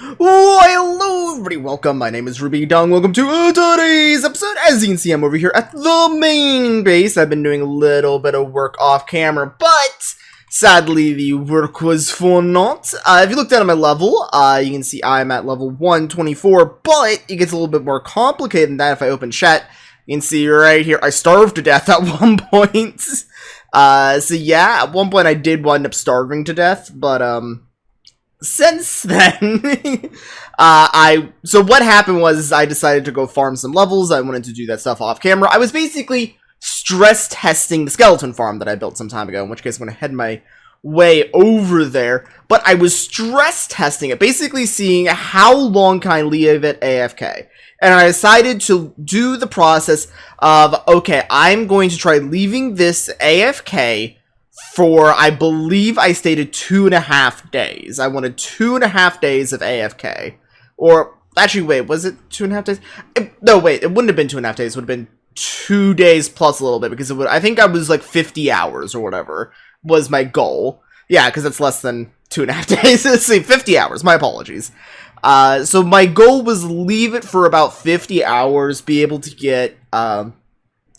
Hello everybody, welcome, my name is Rubydung, welcome to today's episode. As you can see, I'm over here at the main base. I've been doing a little bit of work off camera, but sadly the work was for naught. If you look down at my level, you can see I'm at level 124, but it gets a little bit more complicated than that if I open chat. You can see right here, I starved to death at one point. So yeah, at one point I did wind up starving to death, but since then, so what happened was I decided to go farm some levels. I wanted to do that stuff off camera. I was basically stress testing the skeleton farm that I built some time ago, in which case I'm going to head my way over there. But I was stress testing it, basically seeing how long can I leave it AFK. And I decided to do the process of, okay, I'm going to try leaving this AFK for, I believe I stated 2.5 days. I wanted 2.5 days of AFK. Or, actually, wait, was it 2.5 days? No, wait, it wouldn't have been 2.5 days. It would have been 2 days plus a little bit, because it would, I think I was like 50 hours or whatever was my goal. Yeah, because it's less than 2.5 days. Let's see, 50 hours. My apologies. So my goal was leave it for about 50 hours, be able to get around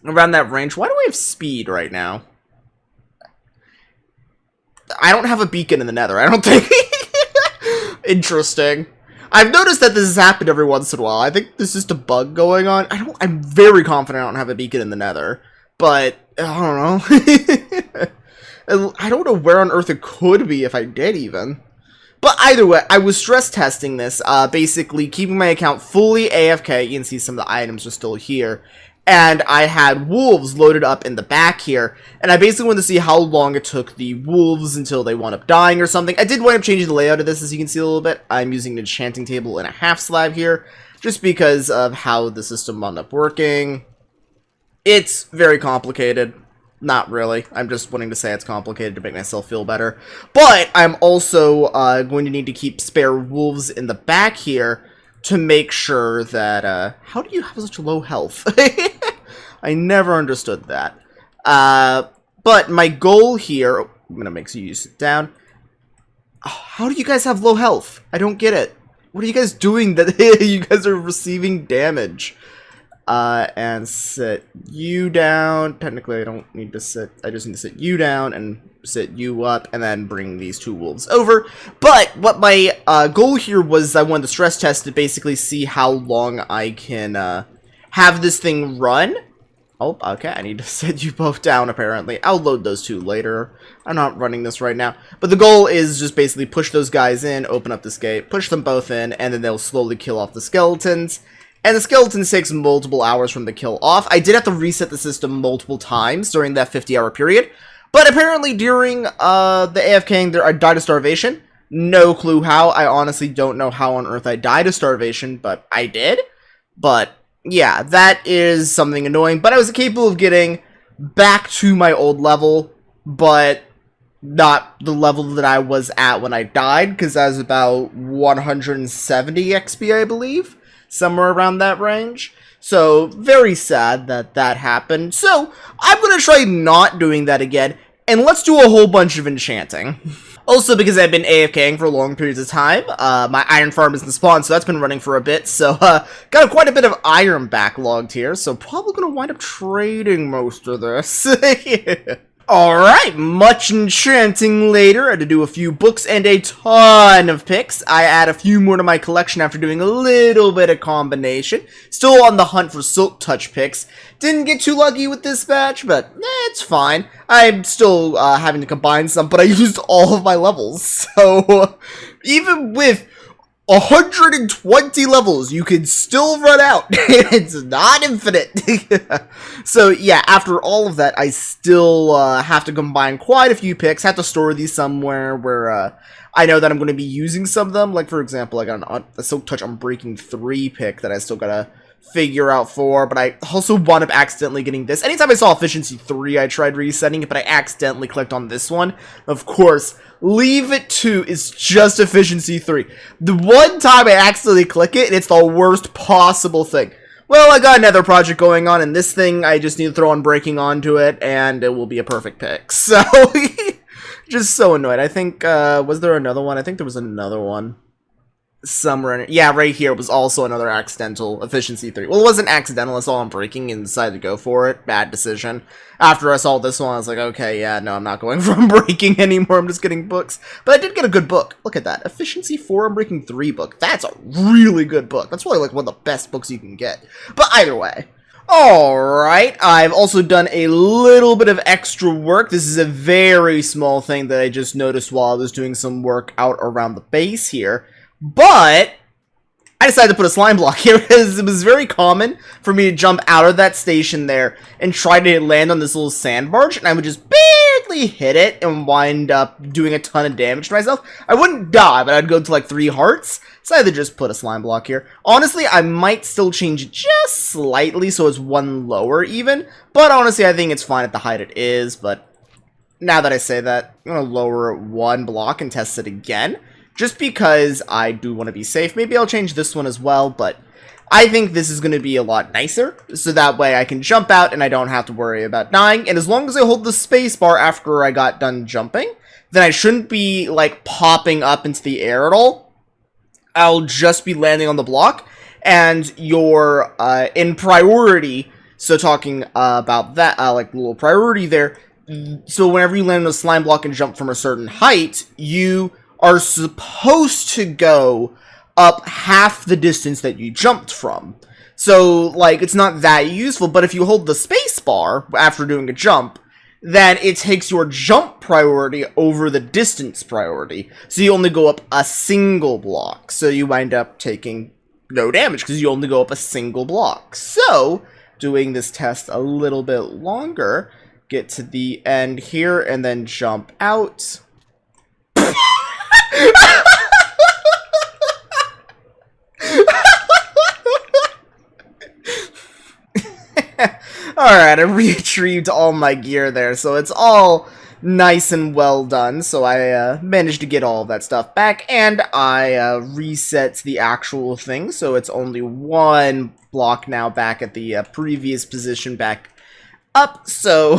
that range. Why do I have speed right now? I don't have a beacon in the nether, I don't think. Interesting. I've noticed that this has happened every once in a while. I think there's just a bug going on. I'm very confident I don't have a beacon in the nether. But, I don't know. I don't know where on earth it could be if I did even. But either way, I was stress testing this, basically keeping my account fully AFK. You can see some of the items are still here. And I had wolves loaded up in the back here, and I basically wanted to see how long it took the wolves until they wound up dying or something. I did wind up changing the layout of this, as you can see a little bit. I'm using an enchanting table and a half slab here, just because of how the system wound up working. It's very complicated. Not really. I'm just wanting to say it's complicated to make myself feel better. But I'm also going to need to keep spare wolves in the back here to make sure that, how do you have such low health? I never understood that. But my goal here, I'm gonna make you sit down. How do you guys have low health? I don't get it. What are you guys doing that you guys are receiving damage? And sit you down. Technically, I don't need to sit. I just need to sit you down and sit you up, and then bring these two wolves over. But what my goal here was, I wanted to stress test to basically see how long I can have this thing run. Oh, okay, I need to sit you both down, apparently. I'll load those two later. I'm not running this right now. But the goal is just basically push those guys in, open up this gate, push them both in, and then they'll slowly kill off the skeletons. And the skeletons takes multiple hours from the kill off. I did have to reset the system multiple times during that 50-hour period. But apparently during the AFKing, I died of starvation. No clue how. I honestly don't know how on earth I died of starvation, but I did. But yeah, that is something annoying. But I was capable of getting back to my old level, but not the level that I was at when I died, because I was about 170 XP, I believe. Somewhere around that range. So, very sad that that happened. So, I'm going to try not doing that again, and let's do a whole bunch of enchanting. Also, because I've been AFKing for long periods of time, my iron farm isn't spawned, so that's been running for a bit. So, got quite a bit of iron backlogged here, so probably going to wind up trading most of this. Alright, much enchanting later. I had to do a few books and a ton of picks. I add a few more to my collection after doing a little bit of combination. Still on the hunt for Silk Touch picks. Didn't get too lucky with this batch, but it's fine. I'm still having to combine some, but I used all of my levels. So, even with 120 levels, you can still run out. It's not infinite. So yeah, after all of that, I still have to combine quite a few picks. Have to store these somewhere where I know that I'm going to be using some of them. Like, for example, I got a Silk Touch Unbreaking 3 pick that I still gotta figure out for, but I also wound up accidentally getting this. Anytime I saw Efficiency 3, I tried resetting it, but I accidentally clicked on this one. Of course, Leave It 2 is just Efficiency 3. The one time I accidentally click it, it's the worst possible thing. Well, I got another project going on, and this thing, I just need to throw Unbreaking onto it, and it will be a perfect pick. So, just so annoyed. I think, was there another one? I think there was another one. somewhere in it. Yeah, right here was also another accidental efficiency 3. Well, it wasn't accidental, I saw him breaking and decided to go for it. Bad decision. After I saw this one, I was like, okay, yeah, no, I'm not going for breaking anymore, I'm just getting books. But I did get a good book. Look at that. Efficiency 4, I'm breaking 3 book. That's a really good book. That's probably like one of the best books you can get. But either way. Alright, I've also done a little bit of extra work. This is a very small thing that I just noticed while I was doing some work out around the base here. But I decided to put a slime block here because it was very common for me to jump out of that station there and try to land on this little sand barge, and I would just barely hit it and wind up doing a ton of damage to myself. I wouldn't die, but I'd go to like 3 hearts, so I had to just put a slime block here. Honestly, I might still change it just slightly so it's 1 lower even, but honestly, I think it's fine at the height it is. But now that I say that, I'm going to lower it 1 block and test it again. Just because I do want to be safe. Maybe I'll change this one as well, but I think this is going to be a lot nicer. So that way I can jump out and I don't have to worry about dying. And as long as I hold the space bar after I got done jumping, then I shouldn't be, like, popping up into the air at all. I'll just be landing on the block. And you're in priority, so talking about that, like, little priority there. So whenever you land on a slime block and jump from a certain height, you are supposed to go up half the distance that you jumped from. So, like, it's not that useful, but if you hold the space bar after doing a jump, then it takes your jump priority over the distance priority. So you only go up a single block. So you wind up taking no damage because you only go up a single block. So, doing this test a little bit longer, get to the end here and then jump out. Alright, I retrieved all my gear there, so it's all nice and well done. So I managed to get all of that stuff back, and I reset the actual thing, so it's only 1 block now back at the previous position back up. So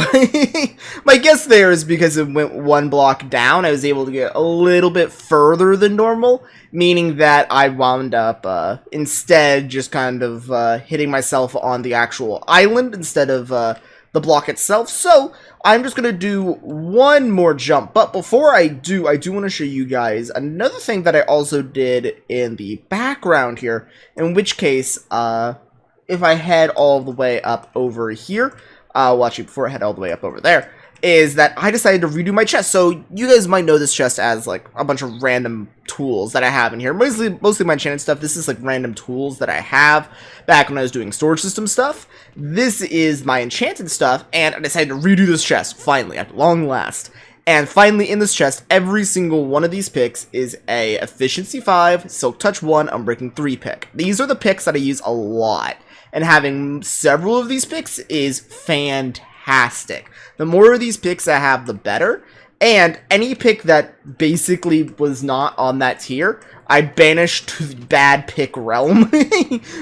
my guess there is because it went 1 block down, I was able to get a little bit further than normal, meaning that I wound up instead just kind of hitting myself on the actual island instead of the block itself. So I'm just gonna do 1 more jump, but before I do want to show you guys another thing that I also did in the background here, in which case if I head all the way up over here, well, actually, before I head all the way up over there, is that I decided to redo my chest. So you guys might know this chest as like a bunch of random tools that I have in here. Mostly my enchanted stuff. This is like random tools that I have back when I was doing storage system stuff. This is my enchanted stuff, and I decided to redo this chest, finally, at long last. And finally, in this chest, every single one of these picks is a Efficiency 5, Silk Touch 1, Unbreaking 3 pick. These are the picks that I use a lot. And having several of these picks is fantastic. The more of these picks I have, the better. And any pick that basically was not on that tier, I banished to the bad pick realm.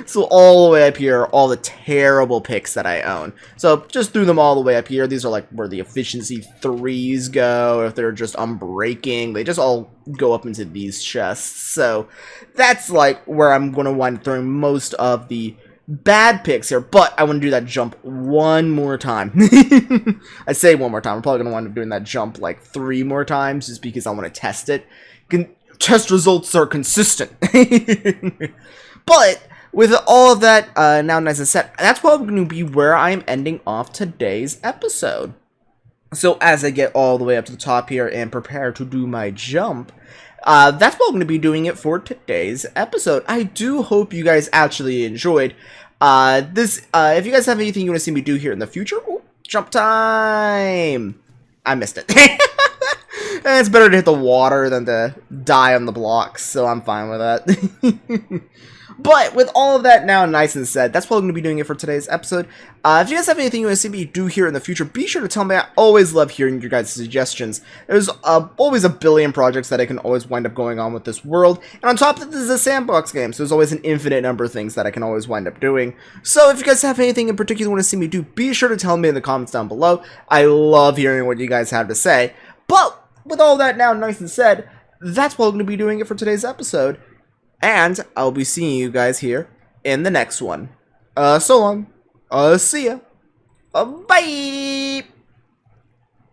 So all the way up here are all the terrible picks that I own. So just threw them all the way up here. These are like where the efficiency 3s go. If they're just unbreaking, they just all go up into these chests. So that's like where I'm going to wind up throwing most of the bad picks here, but I want to do that jump 1 more time. I say 1 more time. I'm probably going to wind up doing that jump like 3 more times just because I want to test it. Test results are consistent. But with all of that now nice and set, that's probably going to be where I'm ending off today's episode. So as I get all the way up to the top here and prepare to do my jump, that's what I'm going to be doing it for today's episode. I do hope you guys actually enjoyed this. If you guys have anything you want to see me do here in the future, ooh, jump time! I missed it. It's better to hit the water than to die on the blocks, so I'm fine with that. But with all of that now nice and said, that's probably going to be doing it for today's episode. If you guys have anything you want to see me do here in the future, be sure to tell me. I always love hearing your guys' suggestions. There's always a billion projects that I can always wind up going on with this world. And on top of that, this is a sandbox game, so there's always an infinite number of things that I can always wind up doing. So if you guys have anything in particular you want to see me do, be sure to tell me in the comments down below. I love hearing what you guys have to say. But with all that now nice and said, that's what I'm going to be doing it for today's episode. And I'll be seeing you guys here in the next one. So long. See ya. Bye.